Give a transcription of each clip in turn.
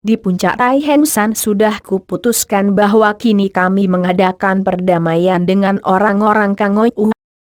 Di puncak Tai Heng San sudah kuputuskan bahwa kini kami mengadakan perdamaian dengan orang-orang Kangoi.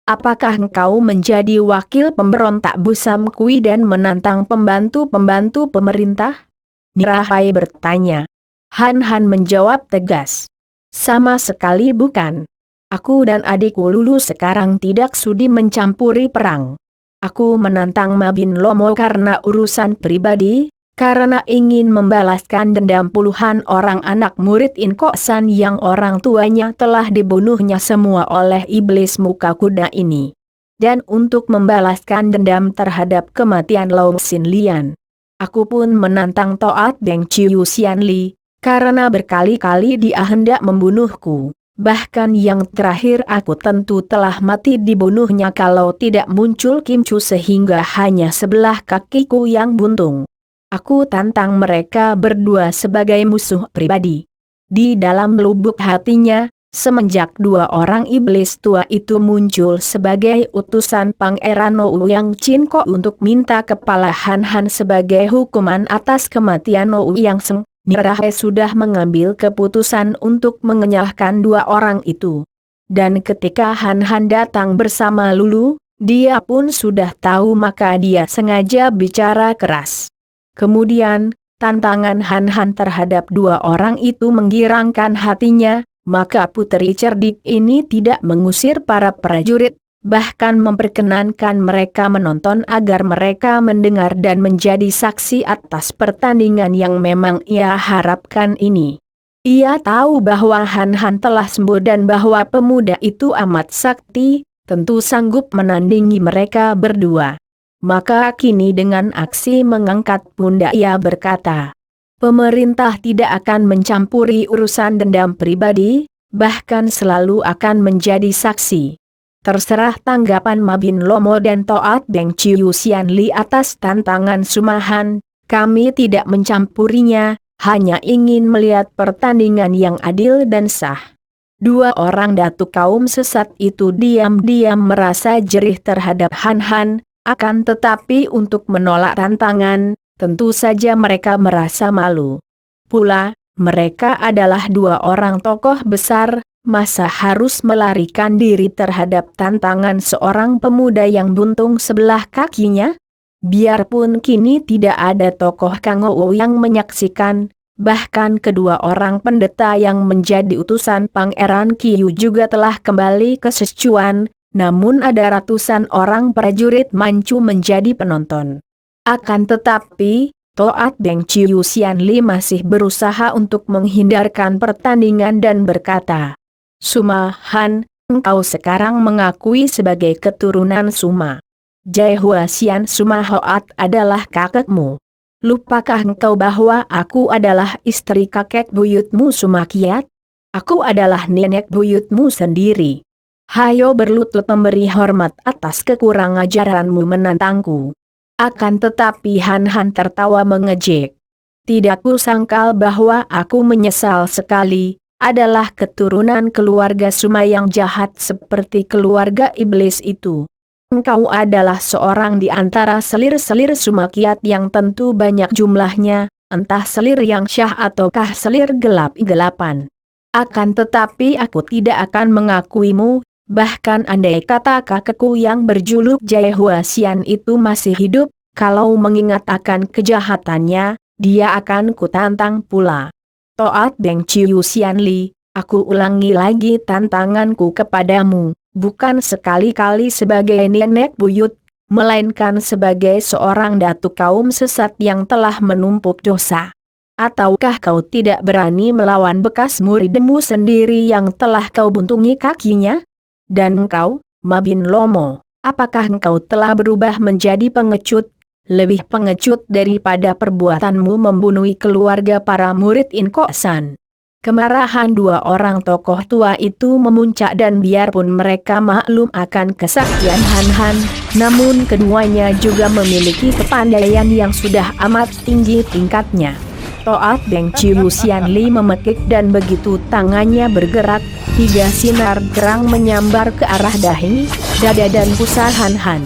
Apakah engkau menjadi wakil pemberontak Busam Kui dan menantang pembantu-pembantu pemerintah? Nirahai bertanya. Han Han menjawab tegas. Sama sekali bukan. Aku dan adikku Lulu sekarang tidak sudi mencampuri perang. Aku menantang Mabin Lomo karena urusan pribadi, karena ingin membalaskan dendam puluhan orang anak murid Inko San yang orang tuanya telah dibunuhnya semua oleh iblis muka kuda ini. Dan untuk membalaskan dendam terhadap kematian Long Sin Lian. Aku pun menantang Toat Beng Chiu Sian Li, karena berkali-kali dia hendak membunuhku. Bahkan yang terakhir aku tentu telah mati dibunuhnya kalau tidak muncul Kim Chu sehingga hanya sebelah kakiku yang buntung. Aku tantang mereka berdua sebagai musuh pribadi. Di dalam lubuk hatinya, semenjak dua orang iblis tua itu muncul sebagai utusan Pangeran Ouyang Chin Ko untuk minta kepala Han Han sebagai hukuman atas kematian Ouyang Seng, Nirahai sudah mengambil keputusan untuk mengenyahkan dua orang itu. Dan ketika Han Han datang bersama Lulu, dia pun sudah tahu maka dia sengaja bicara keras. Kemudian, tantangan Han Han terhadap dua orang itu menggirangkan hatinya, maka puteri cerdik ini tidak mengusir para prajurit, bahkan memperkenankan mereka menonton agar mereka mendengar dan menjadi saksi atas pertandingan yang memang ia harapkan ini. Ia tahu bahwa Han Han telah sembuh dan bahwa pemuda itu amat sakti, tentu sanggup menandingi mereka berdua. Maka kini dengan aksi mengangkat pundak ia berkata, pemerintah tidak akan mencampuri urusan dendam pribadi, bahkan selalu akan menjadi saksi. Terserah tanggapan Mabin Lomo dan Toat Beng Chiu Sian Li atas tantangan Sumahan, kami tidak mencampurinya, hanya ingin melihat pertandingan yang adil dan sah. Dua orang datuk kaum sesat itu diam-diam merasa jerih terhadap Han Han. Akan tetapi untuk menolak tantangan, tentu saja mereka merasa malu. Pula, mereka adalah dua orang tokoh besar, masa harus melarikan diri terhadap tantangan seorang pemuda yang buntung sebelah kakinya? Biarpun kini tidak ada tokoh Kangou yang menyaksikan, bahkan kedua orang pendeta yang menjadi utusan Pangeran Kiu juga telah kembali ke Sichuan. Namun ada ratusan orang prajurit Manchu menjadi penonton. Akan tetapi, Toat Beng Chiu Sian Li masih berusaha untuk menghindarkan pertandingan dan berkata, Suma Han, engkau sekarang mengakui sebagai keturunan Suma. Jai Hua Sian Suma Hoat adalah kakekmu. Lupakah engkau bahwa aku adalah istri kakek buyutmu Suma Kiat? Aku adalah nenek buyutmu sendiri. Hayo berlutut memberi hormat atas kekurang ajaranmu menantangku. Akan tetapi Han Han tertawa mengejek. Tidak kusangkal bahwa aku menyesal sekali, adalah keturunan keluarga Suma yang jahat seperti keluarga iblis itu. Engkau adalah seorang di antara selir-selir Suma Kiat yang tentu banyak jumlahnya, entah selir yang syah ataukah selir gelap-gelapan. Akan tetapi aku tidak akan mengakuimu. Bahkan andai kata kakekku yang berjuluk Jai Hua Sian itu masih hidup, kalau mengingat akan kejahatannya, dia akan kutantang pula. Toat Beng Chiu Sian Li, aku ulangi lagi tantanganku kepadamu, bukan sekali-kali sebagai nenek buyut, melainkan sebagai seorang datuk kaum sesat yang telah menumpuk dosa. Ataukah kau tidak berani melawan bekas muridmu sendiri yang telah kau buntungi kakinya? Dan engkau, Mabin Lomo, apakah engkau telah berubah menjadi pengecut, lebih pengecut daripada perbuatanmu membunuh keluarga para murid Inko San? Kemarahan dua orang tokoh tua itu memuncak dan biarpun mereka maklum akan kesaktian Han Han, namun keduanya juga memiliki kepandaian yang sudah amat tinggi tingkatnya. Toat Beng Chiu Sian Li memekik dan begitu tangannya bergerak, hingga sinar terang menyambar ke arah dahi, dada dan pusar Han Han.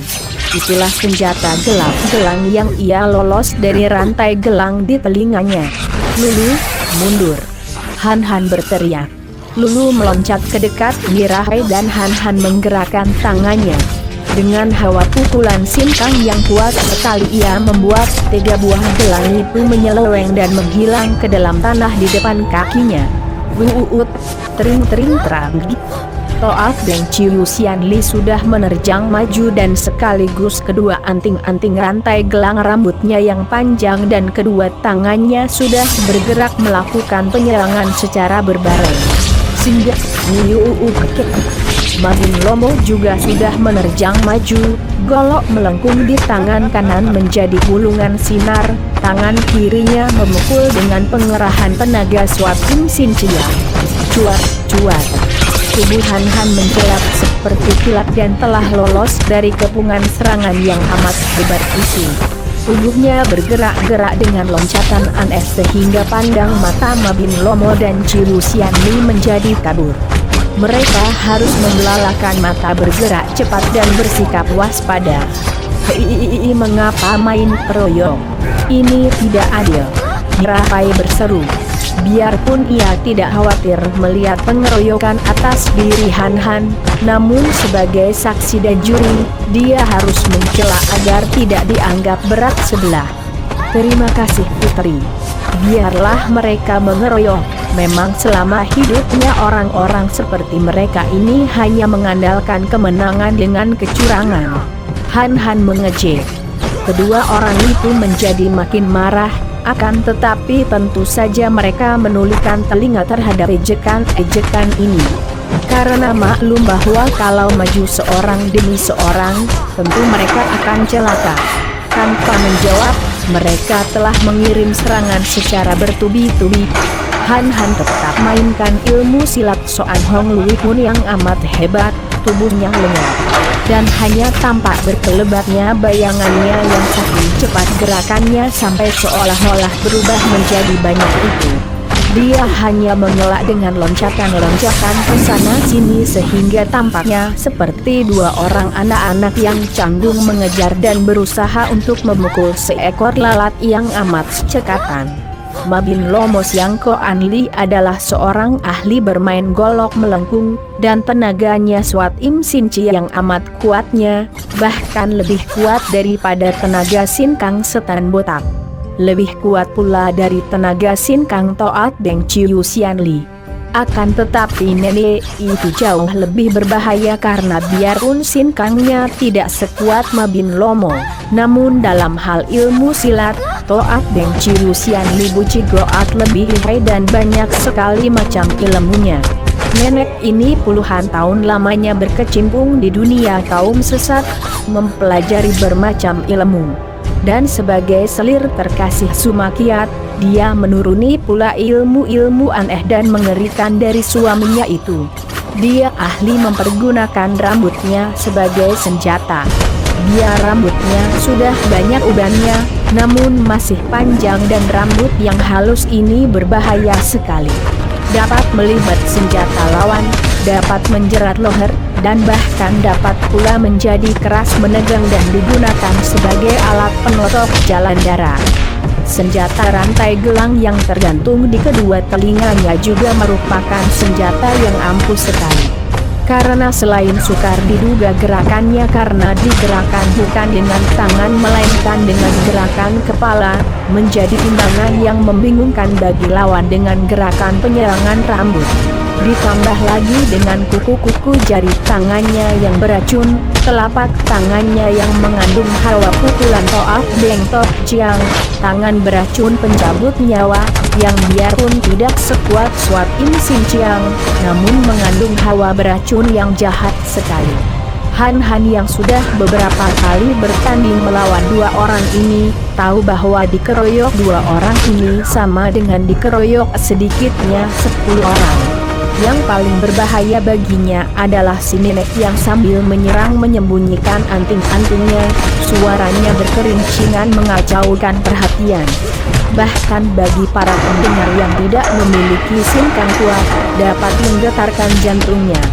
Itulah senjata gelap gelang yang ia lolos dari rantai gelang di telinganya. "Lulu, mundur!" Han berteriak. Lulu meloncat ke dekat Mirahai dan Han menggerakkan tangannya. Dengan hawa pukulan Sin Kang yang kuat sekali, ia membuat 3 buah gelang itu menyeleweng dan menghilang ke dalam tanah di depan kakinya. Wuut, tering terang. Toat Beng Ciu Xianli sudah menerjang maju dan sekaligus kedua anting-anting rantai gelang rambutnya yang panjang dan kedua tangannya sudah bergerak melakukan penyerangan secara berbareng. Sehingga Mabin Lomo juga sudah menerjang maju, golok melengkung di tangan kanan menjadi gulungan sinar, tangan kirinya memukul dengan pengerahan tenaga Swat Im Sin Chia. Cuat. Tubuh Han menjelat seperti kilat dan telah lolos dari kepungan serangan yang amat hebat itu. Tubuhnya bergerak-gerak dengan loncatan aneh sehingga pandang mata Mabin Lomo dan Ciu Xianli menjadi kabur. Mereka harus membelalakan mata, bergerak cepat dan bersikap waspada. Mengapa main keroyok? Ini tidak adil. Mirahai berseru. Biarpun ia tidak khawatir melihat pengeroyokan atas diri Han, namun sebagai saksi dan juri, dia harus mencela agar tidak dianggap berat sebelah. Terima kasih Putri. Biarlah mereka mengeroyok. Memang selama hidupnya orang-orang seperti mereka ini hanya mengandalkan kemenangan dengan kecurangan. Han mengejek. Kedua orang itu menjadi makin marah. Akan tetapi tentu saja mereka menulikan telinga terhadap ejekan ini. Karena maklum bahwa kalau maju seorang demi seorang, tentu mereka akan celaka. Tanpa menjawab, mereka telah mengirim serangan secara bertubi-tubi. Han tetap mainkan ilmu silat Soan Hong Lui pun yang amat hebat, tubuhnya lenyap. Dan hanya tampak berkelebatnya bayangannya yang saking cepat gerakannya sampai seolah-olah berubah menjadi banyak itu. Dia hanya mengelak dengan loncatan-loncatan ke sana sini sehingga tampaknya seperti 2 orang anak-anak yang canggung mengejar dan berusaha untuk memukul seekor lalat yang amat cekatan. Mabin Lomo Siang Koan Li adalah seorang ahli bermain golok melengkung, dan tenaganya Swat Im Sin Chia yang amat kuatnya, bahkan lebih kuat daripada tenaga Sin Kang Setan Botak. Lebih kuat pula dari tenaga Sin Kang Toat Beng Ciu Xianli. Akan tetapi nenek itu jauh lebih berbahaya karena biarpun Sin Kangnya tidak sekuat Mabin Lomo, namun dalam hal ilmu silat, Toat Beng Ciu Xianli Buci Goat lebih lihai dan banyak sekali macam ilmunya. Nenek ini puluhan tahun lamanya berkecimpung di dunia kaum sesat, mempelajari bermacam ilmu. Dan sebagai selir terkasih Sumakiat, dia menuruni pula ilmu-ilmu aneh dan mengerikan dari suaminya itu. Dia ahli mempergunakan rambutnya sebagai senjata. Biar rambutnya sudah banyak ubannya, namun masih panjang dan rambut yang halus ini berbahaya sekali. Dapat melibat senjata lawan, dapat menjerat leher, dan bahkan dapat pula menjadi keras menegang dan digunakan sebagai alat penutup jalan darat. Senjata rantai gelang yang tergantung di kedua telinganya juga merupakan senjata yang ampuh sekali. Karena selain sukar diduga gerakannya karena digerakkan bukan dengan tangan melainkan dengan gerakan kepala, menjadi timbangan yang membingungkan bagi lawan dengan gerakan penyerangan rambut. Ditambah lagi dengan kuku-kuku jari tangannya yang beracun, telapak tangannya yang mengandung hawa pukulan Toat Beng Tok Chiang, tangan beracun pencabut nyawa, yang biarpun tidak sekuat Swat Im Sin Chiang, namun mengandung hawa beracun yang jahat sekali. Han yang sudah beberapa kali bertanding melawan 2 orang ini, tahu bahwa dikeroyok 2 orang ini sama dengan dikeroyok sedikitnya 10 orang. Yang paling berbahaya baginya adalah si nenek yang sambil menyerang menyembunyikan anting-antingnya, suaranya berkerincingan mengacaukan perhatian. Bahkan bagi para pendengar yang tidak memiliki Sin Kang kuat, dapat menggetarkan jantungnya.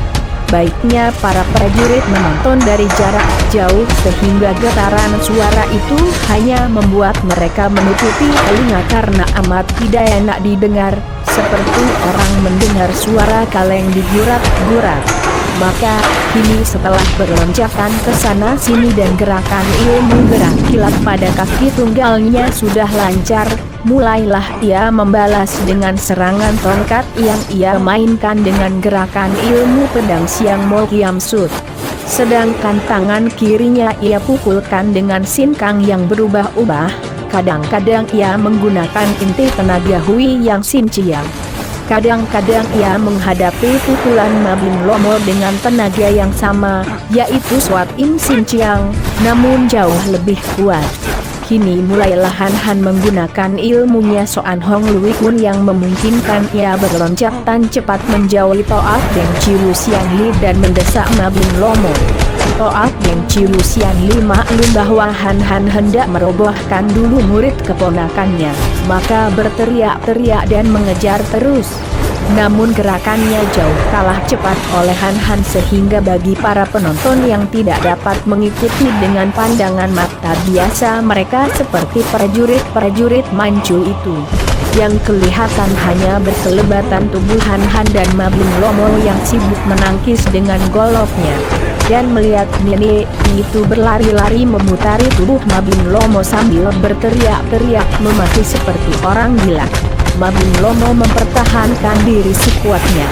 Baiknya para prajurit menonton dari jarak jauh sehingga getaran suara itu hanya membuat mereka menutupi telinga karena amat tidak enak didengar, seperti orang mendengar suara kaleng digurat-gurat. Maka, kini setelah berloncakan ke sana sini dan gerakan ilmu gerak kilat pada kaki tunggalnya sudah lancar, mulailah ia membalas dengan serangan tongkat yang ia mainkan dengan gerakan ilmu pedang Siang Mo Kiam Sut. Sedangkan tangan kirinya ia pukulkan dengan sinkang yang berubah-ubah, kadang-kadang ia menggunakan inti tenaga Hui Yang Sin Chiang. Kadang-kadang ia menghadapi pukulan Mabin Lomo dengan tenaga yang sama, yaitu Swat Im Sin Chiang, namun jauh lebih kuat. Kini mulailah Han Han menggunakan ilmunya Soan Hong Lui Kun yang memungkinkan ia berloncatan cepat menjauhi Toat Deng Cilu Sian Li dan mendesak Mabin Lomo. Toat Deng Cilu Sian Li maklum bahwa Han Han hendak merobohkan dulu murid keponakannya, maka berteriak-teriak dan mengejar terus. Namun gerakannya jauh kalah cepat oleh Han Han sehingga bagi para penonton yang tidak dapat mengikuti dengan pandangan mata biasa mereka seperti prajurit-prajurit Manchu itu, yang kelihatan hanya berkelebatan tubuh Han Han dan Mabin Lomo yang sibuk menangkis dengan goloknya. Dan melihat nenek itu berlari-lari memutari tubuh Mabin Lomo sambil berteriak-teriak memaki seperti orang gila. Mabin Lomo mempertahankan diri sekuatnya.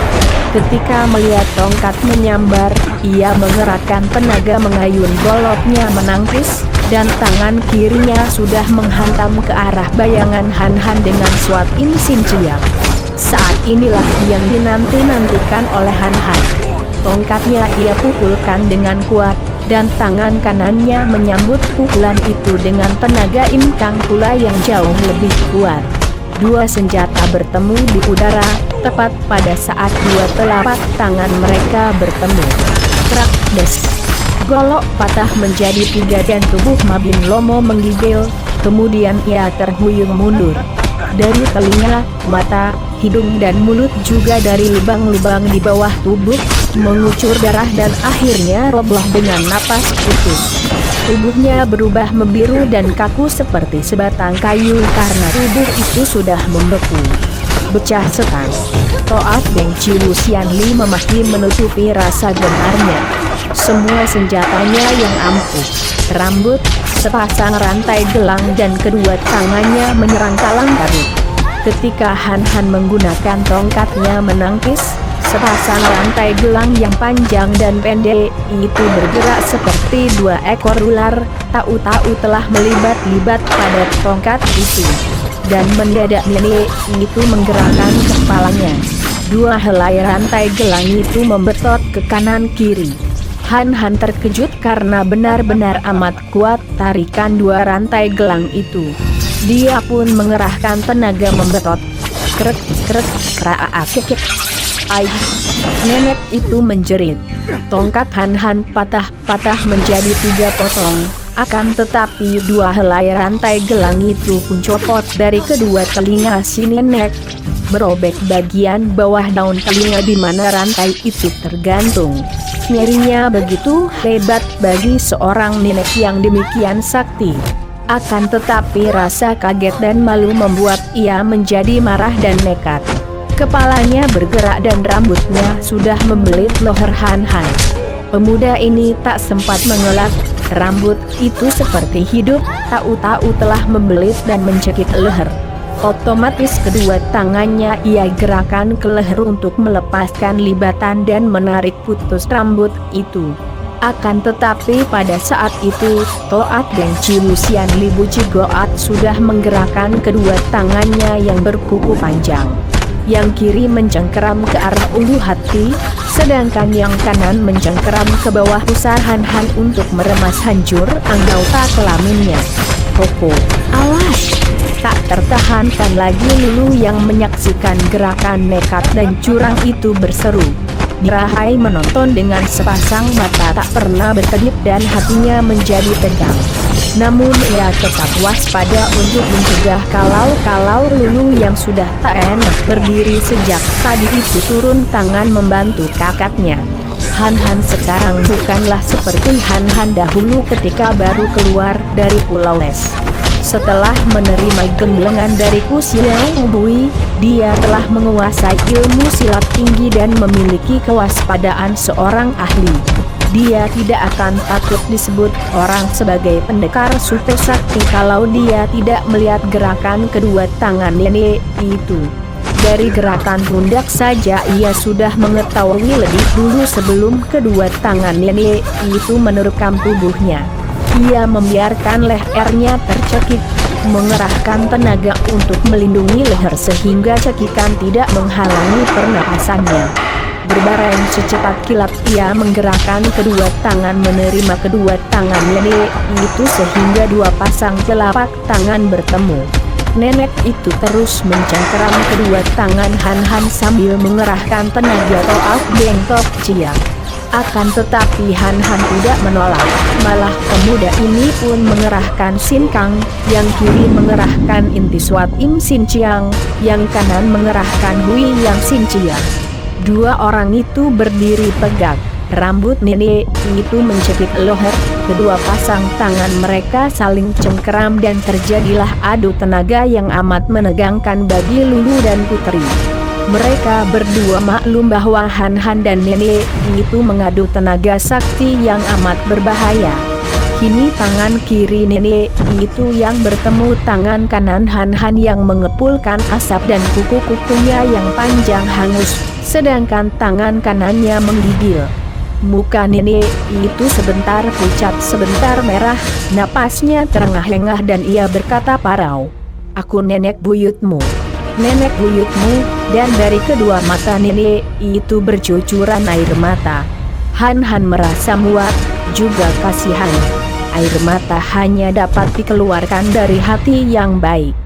Ketika melihat tongkat menyambar, ia mengerahkan tenaga mengayun goloknya menangkis, dan tangan kirinya sudah menghantam ke arah bayangan Han Han dengan Swat Im Sin Chiang. Saat inilah yang dinanti-nantikan oleh Han Han. Tongkatnya ia pukulkan dengan kuat, dan tangan kanannya menyambut pukulan itu dengan tenaga Im Kang pula yang jauh lebih kuat. Dua senjata bertemu di udara, tepat pada saat dua telapak tangan mereka bertemu. Krak des. Golok patah menjadi tiga dan tubuh Mabin Lomo menggigil, kemudian ia terhuyung mundur. Dari telinga, mata, hidung dan mulut juga dari lubang-lubang di bawah tubuh, mengucur darah dan akhirnya roboh dengan napas putus. Tubuhnya berubah membiru dan kaku seperti sebatang kayu karena tubuh itu sudah membeku. Becah setan. Toat Deng Cilu Sian Li memaki menutupi rasa genarnya. Semua senjatanya yang ampuh, rambut, sepasang rantai gelang dan kedua tangannya menyerang talang karut. Ketika Han Han menggunakan tongkatnya menangkis, sepasang rantai gelang yang panjang dan pendek itu bergerak seperti dua ekor ular, tahu-tahu telah melibat-libat pada tongkat itu. Dan mendadak nenek itu menggerakkan kepalanya. Dua helai rantai gelang itu membetot ke kanan kiri. Han Han terkejut karena benar-benar amat kuat tarikan dua rantai gelang itu. Dia pun mengerahkan tenaga membetot. Krek krek kraakekek. Ai, nenek itu menjerit. Tongkat Han Han patah-patah menjadi tiga potong. Akan tetapi dua helai rantai gelang itu pun copot dari kedua telinga si nenek. Merobek bagian bawah daun telinga di mana rantai itu tergantung. Nyerinya begitu hebat bagi seorang nenek yang demikian sakti. Akan tetapi rasa kaget dan malu membuat ia menjadi marah dan nekat. Kepalanya bergerak dan rambutnya sudah membelit leher Han Han. Pemuda ini tak sempat mengelak, rambut itu seperti hidup, tahu-tahu telah membelit dan mencekik leher. Otomatis kedua tangannya ia gerakan ke leher untuk melepaskan libatan dan menarik putus rambut itu. Akan tetapi pada saat itu, Toat Deng Cilu Sian Li Buci Goat sudah menggerakkan kedua tangannya yang berkuku panjang. Yang kiri mencengkeram ke arah ulu hati, sedangkan yang kanan mencengkeram ke bawah pusar Han Han untuk meremas hancur anggota kelaminnya. Koko, awas! Tak tertahankan lagi Lulu yang menyaksikan gerakan nekat dan curang itu berseru. Dirahai menonton dengan sepasang mata tak pernah berkedip dan hatinya menjadi tegang. Namun ia tetap waspada untuk mencegah kalau Lulu yang sudah tak enak berdiri sejak tadi itu turun tangan membantu kakaknya. Han Han sekarang bukanlah seperti Han Han dahulu ketika baru keluar dari Pulau Les. Setelah menerima gemblengan dari Ku Xiao Bui, dia telah menguasai ilmu silat tinggi dan memiliki kewaspadaan seorang ahli. Dia tidak akan takut disebut orang sebagai pendekar super sakti kalau dia tidak melihat gerakan kedua tangan nenek itu. Dari gerakan pundak saja ia sudah mengetahui lebih dulu sebelum kedua tangan nenek itu menerkam tubuhnya. Ia membiarkan lehernya tercekik, mengerahkan tenaga untuk melindungi leher sehingga cekikan tidak menghalangi pernapasannya. Berbareng secepat kilat ia menggerakkan kedua tangan menerima kedua tangan nenek itu sehingga dua pasang telapak tangan bertemu. Nenek itu terus mencengkeram kedua tangan Han Han sambil mengerahkan tenaga toat bengkok ciak. Akan tetapi Han Han tidak menolak, malah pemuda ini pun mengerahkan Sin Kang, yang kiri mengerahkan Inti Swat Im Sin Chiang, yang kanan mengerahkan Hui Yang Sin Chiang. Dua orang itu berdiri tegak, rambut nenek itu mencekik leher, kedua pasang tangan mereka saling cengkeram dan terjadilah adu tenaga yang amat menegangkan bagi Lulu dan Putri. Mereka berdua maklum bahwa Han Han dan nenek itu mengadu tenaga sakti yang amat berbahaya. Kini tangan kiri nenek itu yang bertemu tangan kanan Han Han yang mengepulkan asap dan kuku-kukunya yang panjang hangus, sedangkan tangan kanannya menggigil. Muka nenek itu sebentar pucat sebentar merah, napasnya terengah-engah dan ia berkata parau, "Aku nenek buyutmu. Nenek buyutmu," dan dari kedua mata nenek itu bercucuran air mata. Han Han merasa muak, juga kasihan. Air mata hanya dapat dikeluarkan dari hati yang baik.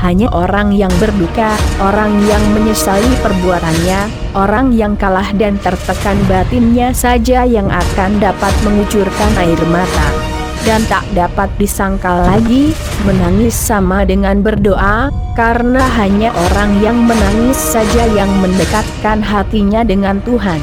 Hanya orang yang berduka, orang yang menyesali perbuatannya, orang yang kalah dan tertekan batinnya saja yang akan dapat mengucurkan air mata. Dan tak dapat disangkal lagi, menangis sama dengan berdoa, karena hanya orang yang menangis saja yang mendekatkan hatinya dengan Tuhan.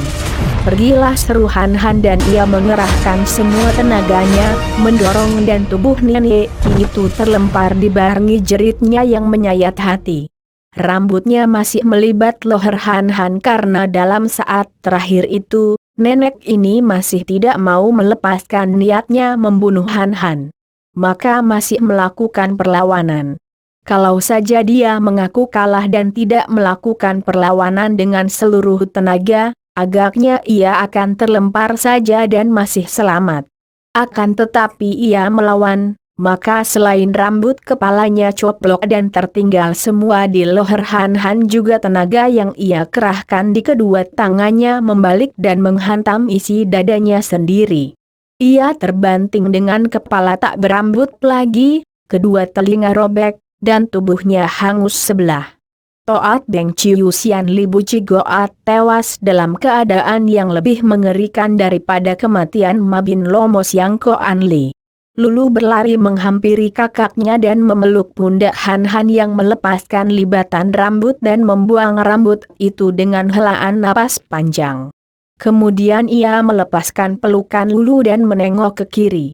"Pergilah," seru Han Han dan ia mengerahkan semua tenaganya, mendorong dan tubuh nenek itu terlempar dibarengi jeritnya yang menyayat hati. Rambutnya masih melibat leher Han Han karena dalam saat terakhir itu, nenek ini masih tidak mau melepaskan niatnya membunuh Han Han. Maka masih melakukan perlawanan. Kalau saja dia mengaku kalah dan tidak melakukan perlawanan dengan seluruh tenaga, agaknya ia akan terlempar saja dan masih selamat. Akan tetapi ia melawan, maka selain rambut kepalanya coplok dan tertinggal semua di leher Han Han juga tenaga yang ia kerahkan di kedua tangannya membalik dan menghantam isi dadanya sendiri. Ia terbanting dengan kepala tak berambut lagi, kedua telinga robek, dan tubuhnya hangus sebelah. Toat Beng Chiu Sian Li Bu Chi Goat tewas dalam keadaan yang lebih mengerikan daripada kematian Mabin Lomo Siang Ko An Li. Lulu berlari menghampiri kakaknya dan memeluk pundak Han Han yang melepaskan libatan rambut dan membuang rambut itu dengan helaan napas panjang. Kemudian ia melepaskan pelukan Lulu dan menengok ke kiri.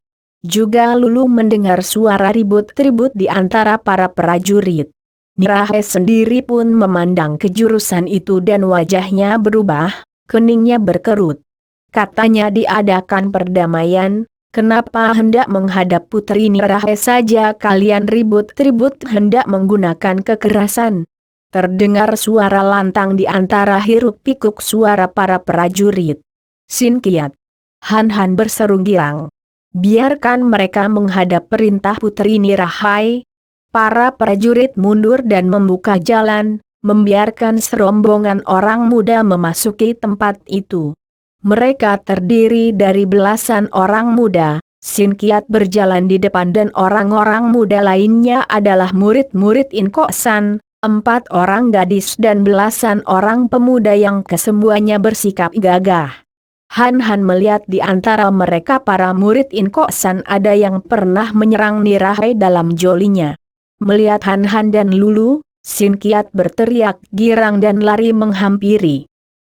Juga Lulu mendengar suara ribut-ribut di antara para prajurit. Nirahe sendiri pun memandang kejurusan itu dan wajahnya berubah, keningnya berkerut. Katanya diadakan perdamaian, kenapa hendak menghadap Putri Nirahe saja kalian ribut-ribut hendak menggunakan kekerasan? Terdengar suara lantang di antara hiruk-pikuk suara para prajurit. "Sin Kiat!" Han Han berseru girang. "Biarkan mereka menghadap perintah Putri Nirahe." Para prajurit mundur dan membuka jalan, membiarkan serombongan orang muda memasuki tempat itu. Mereka terdiri dari belasan orang muda. Sin Kiat berjalan di depan dan orang-orang muda lainnya adalah murid-murid In Kok San, 4 orang gadis dan belasan orang pemuda yang kesemuanya bersikap gagah. Han Han melihat di antara mereka para murid In Kok San ada yang pernah menyerang Nirahe dalam jolinya. Melihat Han Han dan Lulu, Sin Kiat berteriak girang dan lari menghampiri.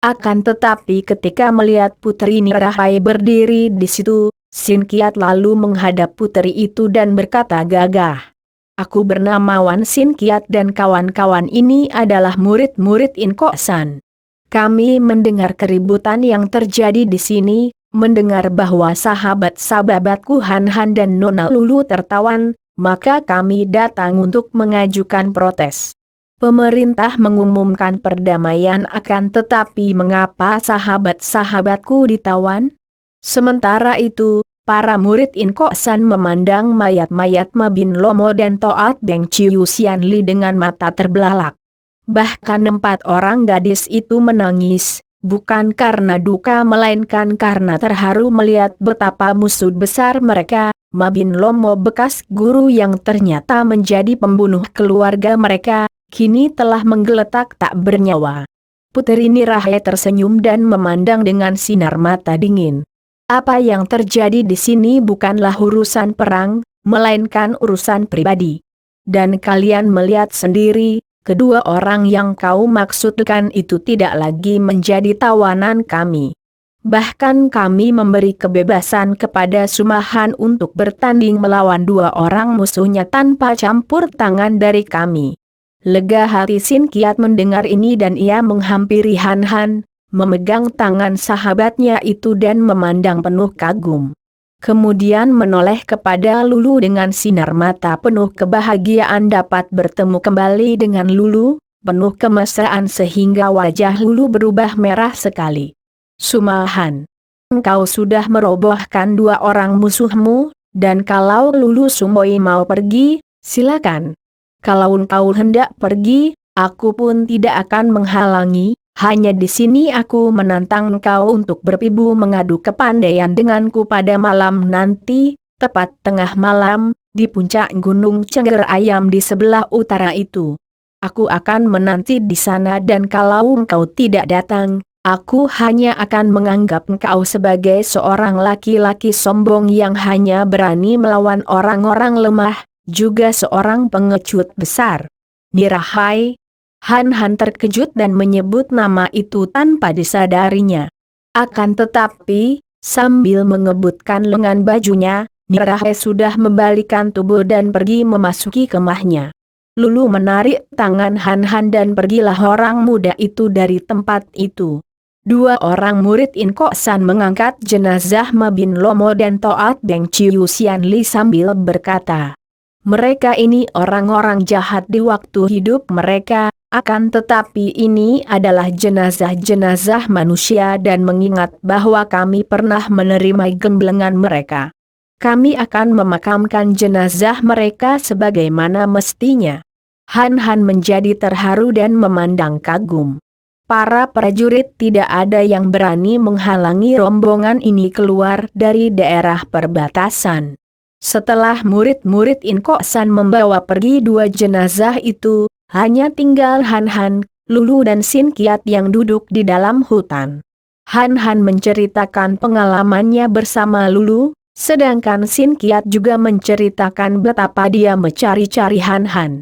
Akan tetapi ketika melihat Putri Nirahai berdiri di situ, Sin Kiat lalu menghadap putri itu dan berkata gagah. Aku bernama Wan Sin Kiat dan kawan-kawan ini adalah murid-murid In Kok San. Kami mendengar keributan yang terjadi di sini, mendengar bahwa sahabat-sahabatku Han Han dan Nona Lulu tertawan, maka kami datang untuk mengajukan protes. Pemerintah mengumumkan perdamaian akan tetapi mengapa sahabat-sahabatku ditawan? Sementara itu, para murid In Kok San memandang mayat-mayat Ma Bin Lomo dan Toat Beng Chiu Sian Li dengan mata terbelalak. Bahkan 4 orang gadis itu menangis, bukan karena duka melainkan karena terharu melihat betapa musuh besar mereka, Ma Bin Lomo bekas guru yang ternyata menjadi pembunuh keluarga mereka, kini telah menggeletak tak bernyawa. Putri Nirahai tersenyum dan memandang dengan sinar mata dingin. Apa yang terjadi di sini bukanlah urusan perang, melainkan urusan pribadi. Dan kalian melihat sendiri, kedua orang yang kau maksudkan itu tidak lagi menjadi tawanan kami. Bahkan kami memberi kebebasan kepada Sumahan untuk bertanding melawan 2 orang musuhnya tanpa campur tangan dari kami. Lega hati Sin Kiat mendengar ini dan ia menghampiri Han Han, memegang tangan sahabatnya itu dan memandang penuh kagum. Kemudian menoleh kepada Lulu dengan sinar mata penuh kebahagiaan dapat bertemu kembali dengan Lulu, penuh kemesraan sehingga wajah Lulu berubah merah sekali. Sumahan, engkau sudah merobohkan 2 orang musuhmu, dan kalau Lulu Sumoi mau pergi, silakan. Kalau engkau hendak pergi, aku pun tidak akan menghalangi. Hanya di sini aku menantang engkau untuk berpibu mengadu kepandaian denganku pada malam nanti, tepat tengah malam, di puncak Gunung Cengger Ayam di sebelah utara itu. Aku akan menanti di sana dan kalau engkau tidak datang, aku hanya akan menganggap engkau sebagai seorang laki-laki sombong yang hanya berani melawan orang-orang lemah, juga seorang pengecut besar. Nirahai. Han Han terkejut dan menyebut nama itu tanpa disadarinya. Akan tetapi, sambil mengebutkan lengan bajunya, Nirahai sudah membalikan tubuh dan pergi memasuki kemahnya. Lulu menarik tangan Han Han dan pergilah orang muda itu dari tempat itu. 2 orang murid In Kok San mengangkat jenazah Ma Bin Lomo dan Toat Beng Chiu Sian Li sambil berkata, mereka ini orang-orang jahat di waktu hidup mereka. Akan tetapi ini adalah jenazah-jenazah manusia dan mengingat bahwa kami pernah menerima gemblengan mereka. Kami akan memakamkan jenazah mereka sebagaimana mestinya. Han Han menjadi terharu dan memandang kagum. Para prajurit tidak ada yang berani menghalangi rombongan ini keluar dari daerah perbatasan. Setelah murid-murid In Kok San membawa pergi 2 jenazah itu, hanya tinggal Han Han, Lulu dan Sin Kiat yang duduk di dalam hutan. Han Han menceritakan pengalamannya bersama Lulu, sedangkan Sin Kiat juga menceritakan betapa dia mencari-cari Han Han.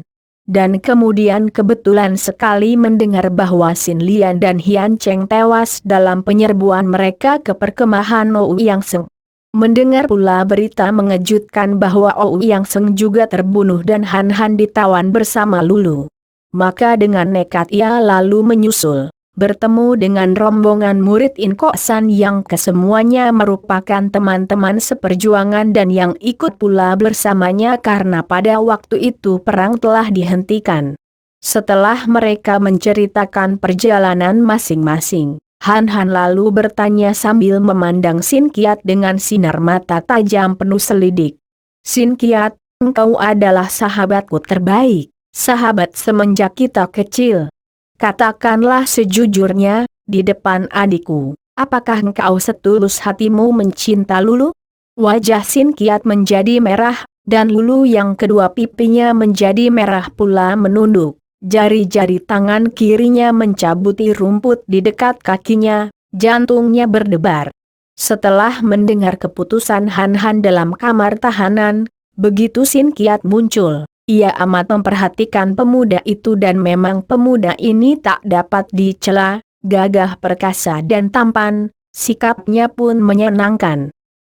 Dan kemudian kebetulan sekali mendengar bahwa Sin Lian dan Hian Cheng tewas dalam penyerbuan mereka ke perkemahan Ouyang Seng. Mendengar pula berita mengejutkan bahwa Ouyang Seng juga terbunuh dan Han Han ditawan bersama Lulu. Maka dengan nekat ia lalu menyusul, bertemu dengan rombongan murid In Kok San yang kesemuanya merupakan teman-teman seperjuangan dan yang ikut pula bersamanya karena pada waktu itu perang telah dihentikan. Setelah mereka menceritakan perjalanan masing-masing, Han Han lalu bertanya sambil memandang Sin Kiat dengan sinar mata tajam penuh selidik. Sin Kiat, engkau adalah sahabatku terbaik. Sahabat semenjak kita kecil. Katakanlah sejujurnya, di depan adikku, apakah engkau setulus hatimu mencinta Lulu? Wajah Sin Kiat menjadi merah, dan Lulu yang kedua pipinya menjadi merah pula menunduk. Jari-jari tangan kirinya mencabuti rumput di dekat kakinya, jantungnya berdebar. Setelah mendengar keputusan Han Han dalam kamar tahanan, begitu Sin Kiat muncul. Ia amat memperhatikan pemuda itu dan memang pemuda ini tak dapat dicela, gagah perkasa dan tampan, sikapnya pun menyenangkan.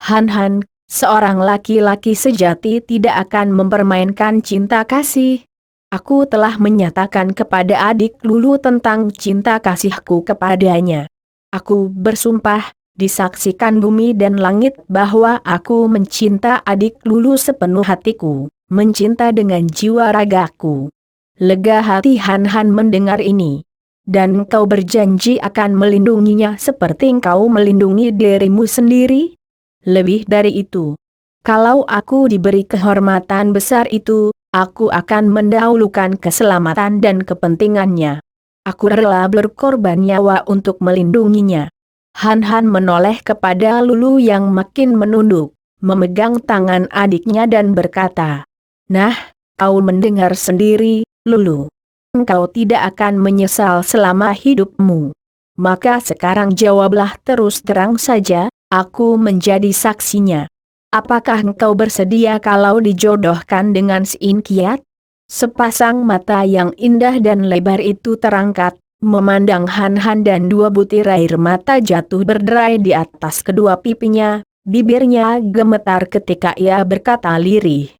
Han, seorang laki-laki sejati tidak akan mempermainkan cinta kasih. Aku telah menyatakan kepada adik Lulu tentang cinta kasihku kepadanya. Aku bersumpah, disaksikan bumi dan langit bahwa aku mencinta adik Lulu sepenuh hatiku, mencinta dengan jiwa ragaku. Lega hati Han mendengar ini. Dan engkau berjanji akan melindunginya seperti engkau melindungi dirimu sendiri? Lebih dari itu, kalau aku diberi kehormatan besar itu, aku akan mendahulukan keselamatan dan kepentingannya. Aku rela berkorban nyawa untuk melindunginya. Han menoleh kepada Lulu yang makin menunduk, memegang tangan adiknya dan berkata, "Nah, kau mendengar sendiri, Lulu. Engkau tidak akan menyesal selama hidupmu. Maka sekarang jawablah terus terang saja, aku menjadi saksinya. Apakah engkau bersedia kalau dijodohkan dengan Sin Kiat?" Sepasang mata yang indah dan lebar itu terangkat, memandang Han dan dua butir air mata jatuh berderai di atas kedua pipinya, bibirnya gemetar ketika ia berkata lirih.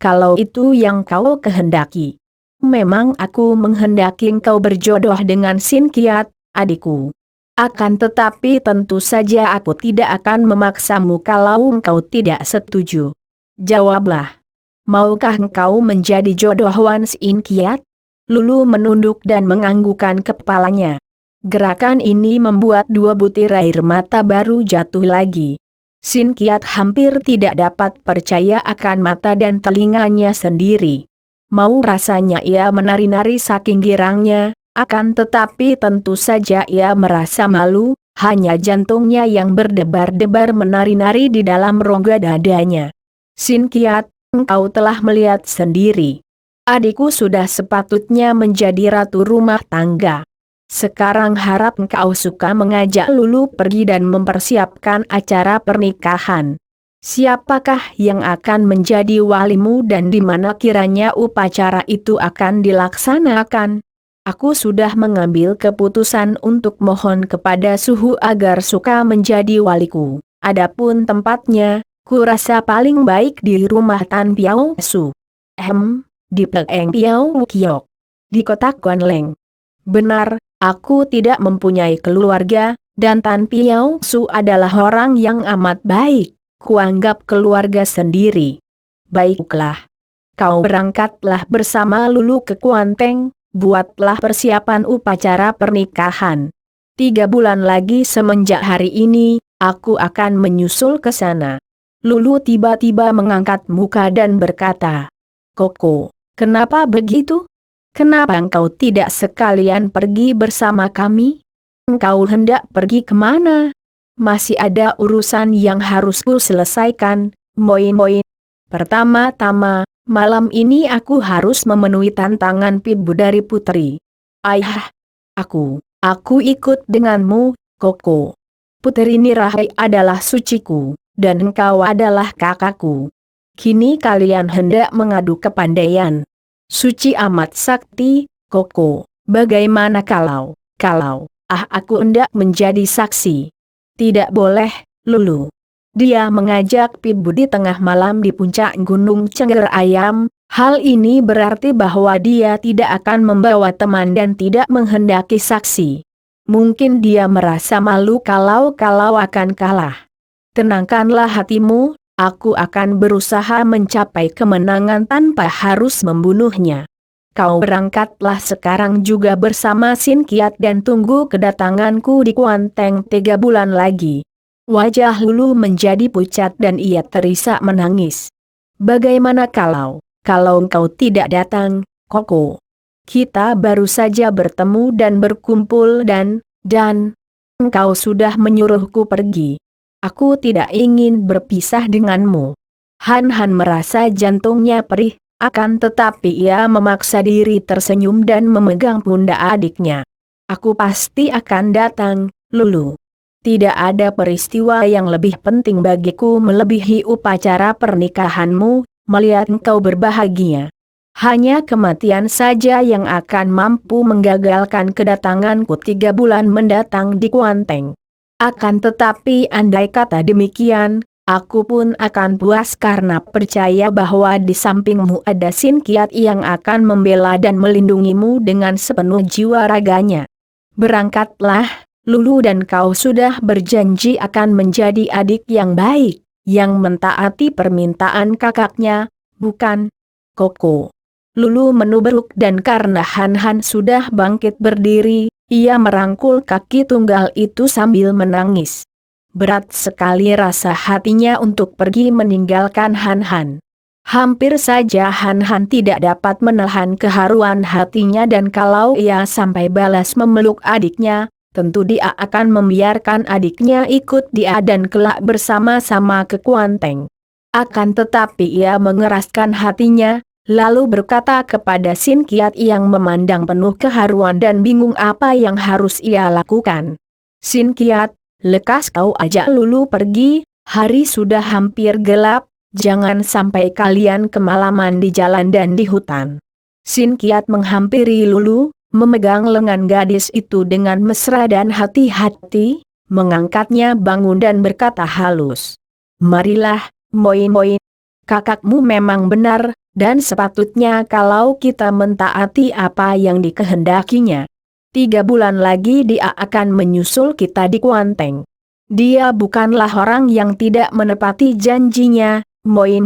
"Kalau itu yang kau kehendaki. Memang aku menghendaki engkau berjodoh dengan Sin Kiat, adikku. Akan tetapi tentu saja aku tidak akan memaksamu kalau engkau tidak setuju. Jawablah. Maukah engkau menjadi jodohan Sin Kiat?" Lulu menunduk dan menganggukkan kepalanya. Gerakan ini membuat dua butir air mata baru jatuh lagi. Sin Kiat hampir tidak dapat percaya akan mata dan telinganya sendiri. Mau rasanya ia menari-nari saking girangnya, akan tetapi tentu saja ia merasa malu, hanya jantungnya yang berdebar-debar menari-nari di dalam rongga dadanya. "Sin Kiat, engkau telah melihat sendiri. Adikku sudah sepatutnya menjadi ratu rumah tangga. Sekarang harap engkau suka mengajak Lulu pergi dan mempersiapkan acara pernikahan. Siapakah yang akan menjadi walimu dan di mana kiranya upacara itu akan dilaksanakan? Aku sudah mengambil keputusan untuk mohon kepada Suhu agar suka menjadi waliku. Adapun tempatnya, ku rasa paling baik di rumah Tan Piao Su. Di Peng Piao Kiok. Di kota Kuanleng. Benar, aku tidak mempunyai keluarga, dan Tan Piao Su adalah orang yang amat baik. Kuanggap keluarga sendiri. Baiklah. Kau berangkatlah bersama Lulu ke Kuanteng, buatlah persiapan upacara pernikahan. 3 bulan lagi semenjak hari ini, aku akan menyusul ke sana." Lulu tiba-tiba mengangkat muka dan berkata, "Koko, kenapa begitu? Kenapa engkau tidak sekalian pergi bersama kami? Engkau hendak pergi kemana? Masih ada urusan yang harus ku selesaikan, Moin. Pertama-tama, malam ini aku harus memenuhi tantangan Pibu dari Putri. Ayah, aku ikut denganmu, Koko. Putri Nirahai adalah suciku, dan engkau adalah kakakku. Kini kalian hendak mengadu kepandaian. Suci amat sakti, Koko. Bagaimana kalau aku hendak menjadi saksi?" "Tidak boleh, Lulu." Dia mengajak Pibu di tengah malam di puncak Gunung Cengger Ayam, hal ini berarti bahwa dia tidak akan membawa teman dan tidak menghendaki saksi. Mungkin dia merasa malu kalau akan kalah. "Tenangkanlah hatimu, aku akan berusaha mencapai kemenangan tanpa harus membunuhnya. Kau berangkatlah sekarang juga bersama Sin Kiat dan tunggu kedatanganku di Kuanteng 3 bulan lagi." Wajah Lulu menjadi pucat dan ia terisak menangis. "Bagaimana kalau engkau tidak datang, Koko? Kita baru saja bertemu dan berkumpul dan engkau sudah menyuruhku pergi. Aku tidak ingin berpisah denganmu." Han merasa jantungnya perih. Akan tetapi ia memaksa diri tersenyum dan memegang pundak adiknya. "Aku pasti akan datang, Lulu. Tidak ada peristiwa yang lebih penting bagiku melebihi upacara pernikahanmu, melihat engkau berbahagia." Hanya kematian saja yang akan mampu menggagalkan kedatanganku 3 bulan mendatang di Kuanteng. Akan tetapi andai kata demikian, aku pun akan puas karena percaya bahwa di sampingmu ada Sin Kiat yang akan membela dan melindungimu dengan sepenuh jiwa raganya. Berangkatlah, Lulu, dan kau sudah berjanji akan menjadi adik yang baik, yang mentaati permintaan kakaknya, bukan? Koko. Lulu menubruk dan karena Han sudah bangkit berdiri, ia merangkul kaki tunggal itu sambil menangis. Berat sekali rasa hatinya untuk pergi meninggalkan Han. Hampir saja Han tidak dapat menahan keharuan hatinya, dan kalau ia sampai balas memeluk adiknya, tentu dia akan membiarkan adiknya ikut dia dan kelak bersama-sama ke Kuanteng. Akan tetapi ia mengeraskan hatinya, lalu berkata kepada Sin Kiat yang memandang penuh keharuan dan bingung apa yang harus ia lakukan. Sin Kiat, lekas kau ajak Lulu pergi, hari sudah hampir gelap. Jangan sampai kalian kemalaman di jalan dan di hutan. Sin Kiat menghampiri Lulu, memegang lengan gadis itu dengan mesra dan hati-hati, mengangkatnya bangun dan berkata halus. Marilah, Moin. Kakakmu memang benar, dan sepatutnya kalau kita mentaati apa yang dikehendakinya. 3 bulan lagi dia akan menyusul kita di Kuanteng. Dia bukanlah orang yang tidak menepati janjinya. Moin.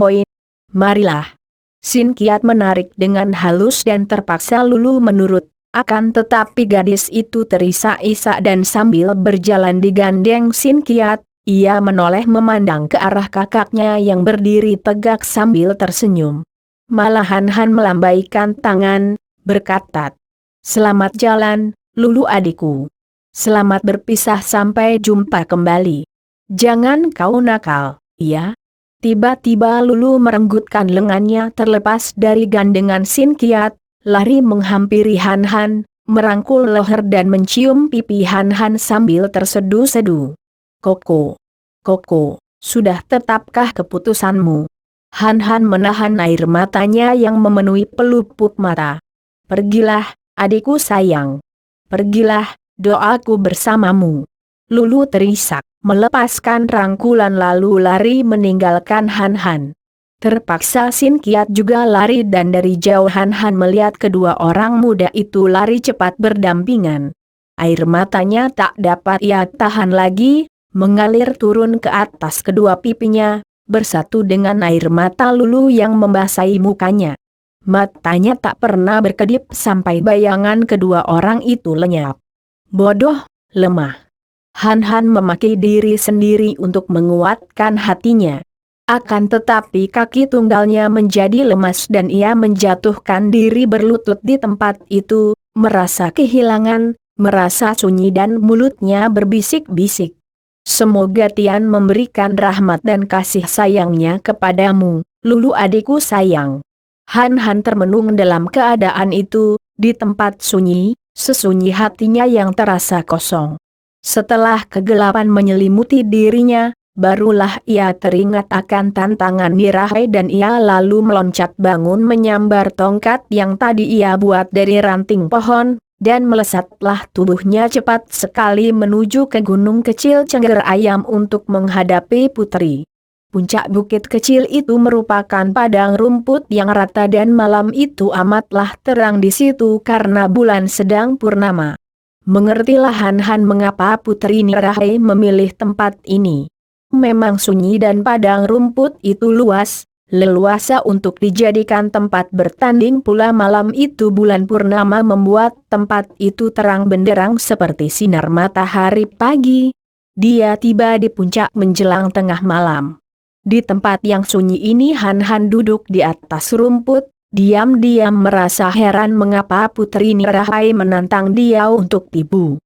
Marilah. Sin Kiat menarik dengan halus dan terpaksa Lulu menurut, akan tetapi gadis itu terisak-isak dan sambil berjalan digandeng Sin Kiat, ia menoleh memandang ke arah kakaknya yang berdiri tegak sambil tersenyum. Malahan Han melambaikan tangan, berkata, "Selamat jalan, Lulu adikku. Selamat berpisah sampai jumpa kembali. Jangan kau nakal, ya?" Tiba-tiba Lulu merenggutkan lengannya terlepas dari gandengan Sin Kiat, lari menghampiri Han, merangkul leher dan mencium pipi Han sambil tersedu-sedu. Koko, sudah tetapkah keputusanmu? Han menahan air matanya yang memenuhi pelupuk mata. Pergilah, adikku sayang. Pergilah, doaku bersamamu. Lulu terisak, melepaskan rangkulan lalu lari meninggalkan Han. Terpaksa Sin Kiat juga lari dan dari jauh Han melihat kedua orang muda itu lari cepat berdampingan. Air matanya tak dapat ia tahan lagi, mengalir turun ke atas kedua pipinya, bersatu dengan air mata Lulu yang membasahi mukanya. Matanya tak pernah berkedip sampai bayangan kedua orang itu lenyap. Bodoh, lemah. Han memaki diri sendiri untuk menguatkan hatinya. Akan tetapi kaki tunggalnya menjadi lemas dan ia menjatuhkan diri berlutut di tempat itu, merasa kehilangan, merasa sunyi dan mulutnya berbisik-bisik. Semoga Tian memberikan rahmat dan kasih sayangnya kepadamu, Lulu adikku sayang. Han termenung dalam keadaan itu, di tempat sunyi, sesunyi hatinya yang terasa kosong. Setelah kegelapan menyelimuti dirinya, barulah ia teringat akan tantangan Nirahai dan ia lalu meloncat bangun menyambar tongkat yang tadi ia buat dari ranting pohon, dan melesatlah tubuhnya cepat sekali menuju ke gunung kecil Cengger Ayam untuk menghadapi putri. Puncak bukit kecil itu merupakan padang rumput yang rata dan malam itu amatlah terang di situ karena bulan sedang purnama. Mengertilah Han mengapa Putri Nirahai memilih tempat ini. Memang sunyi dan padang rumput itu luas, leluasa untuk dijadikan tempat bertanding pula malam itu bulan purnama membuat tempat itu terang benderang seperti sinar matahari pagi. Dia tiba di puncak menjelang tengah malam. Di tempat yang sunyi ini Han duduk di atas rumput. Diam-diam merasa heran mengapa Putri Nirahai menantang dia untuk tibu.